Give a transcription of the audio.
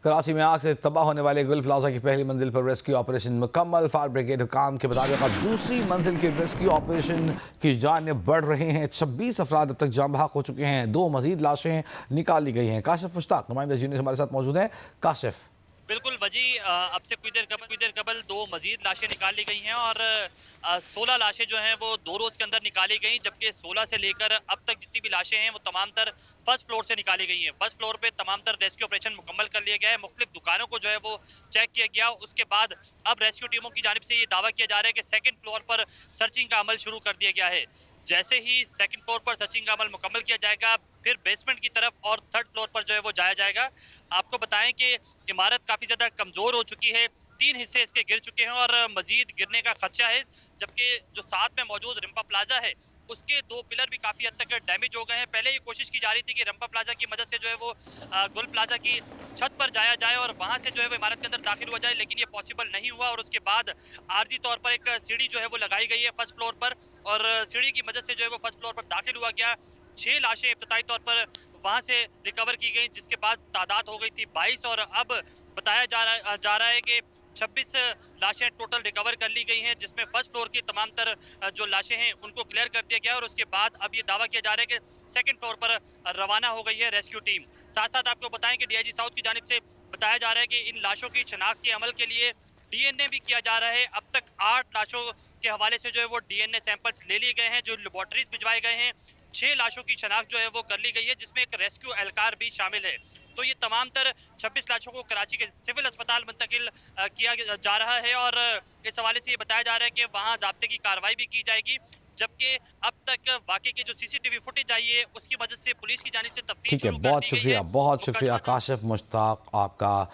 कराची में आग से तबाह होने वाले गुल प्लाजा की पहली मंजिल पर रेस्क्यू ऑपरेशन मुकम्मल। फायर ब्रिगेड हुकाम के मुताबिक अब दूसरी मंजिल के रेस्क्यू ऑपरेशन की जानिब बढ़ रहे हैं। 26 अफराद अब तक जाम बहक हो चुके हैं। 2 मजीद लाशें निकाली गई हैं। काशिफ मुश्ताक नुमाइंदा जी हमारे साथ मौजूद हैं। काशिफ, बिल्कुल वजी, अब से कुछ देर कबल 2 मजीद लाशें निकाल ली गई हैं और 16 लाशें जो हैं वो 2 रोज़ के अंदर निकाली गई, जबकि 16 से लेकर अब तक जितनी भी लाशें हैं वो तमाम तर फर्स्ट फ्लोर से निकाली गई हैं। फर्स्ट फ्लोर पे तमाम तर रेस्क्यू ऑपरेशन मुकम्मल कर लिया गया है। मुख्तलिफ दुकानों को जो है वो चेक किया गया। उसके बाद अब रेस्क्यू टीमों की जानिब से ये दावा किया जा रहा है कि सेकेंड फ्लोर पर सर्चिंग का अमल शुरू कर दिया गया है। जैसे ही सेकंड फ्लोर पर सर्चिंग का अमल मुकम्मल किया जाएगा, फिर बेसमेंट की तरफ और थर्ड फ्लोर पर जो है वो जाया जाएगा। आपको बताएं कि इमारत काफ़ी ज़्यादा कमज़ोर हो चुकी है। 3 हिस्से इसके गिर चुके हैं और मजीद गिरने का खदशा है, जबकि जो साथ में मौजूद रिम्पा प्लाजा है उसके 2 पिलर भी काफ़ी हद तक डैमेज हो गए हैं। पहले ये कोशिश की जा रही थी कि रिम्पा प्लाजा की मदद से जो है वो गुल प्लाजा की छत पर जाया जाए और वहाँ से जो है वो इमारत के अंदर दाखिल हुआ जाए, लेकिन ये पॉसिबल नहीं हुआ। और उसके बाद आर्जी तौर पर एक सीढ़ी जो है वो लगाई गई है फर्स्ट फ्लोर पर और सीढ़ी की मदद से जो है वो फर्स्ट फ्लोर पर दाखिल हुआ गया। 6 लाशें इब्तदाई तौर पर वहाँ से रिकवर की गई, जिसके बाद तादाद हो गई थी 22 और अब बताया जा रहा है कि 26 लाशें टोटल रिकवर कर ली गई हैं, जिसमें फर्स्ट फ्लोर की तमाम तर जो लाशें हैं उनको क्लियर कर दिया गया और उसके बाद अब ये दावा किया जा रहा है कि सेकंड फ्लोर पर रवाना हो गई है रेस्क्यू टीम। साथ साथ आपको बताएं कि डीआईजी साउथ की जानिब से बताया जा रहा है कि इन लाशों की शनाख्त के अमल के लिए डीएनए भी किया जा रहा है। अब तक 8 लाशों के हवाले से जो है वो डीएनए सैंपल्स ले लिए गए हैं, जो लेबॉर्टरीज भिजवाए गए हैं। 6 लाशों की शनाख्त जो है वो कर ली गई है, जिसमें एक रेस्क्यू एहलकार भी शामिल है। तो ये तमाम तर 26 लाशों को कराची के सिविल अस्पताल मुंतकिल किया जा रहा है और इस हवाले से ये बताया जा रहा है कि वहाँ ज़ाब्ते की कार्रवाई भी की जाएगी, जबकि अब तक वाकई की जो सीसीटीवी फुटेज आई है उसकी मदद से पुलिस की जानिब से तफ्तीश ठीक है, शुरू कर दी गई है। बहुत शुक्रिया मुकदमा काशिफ मुश्ताक आपका।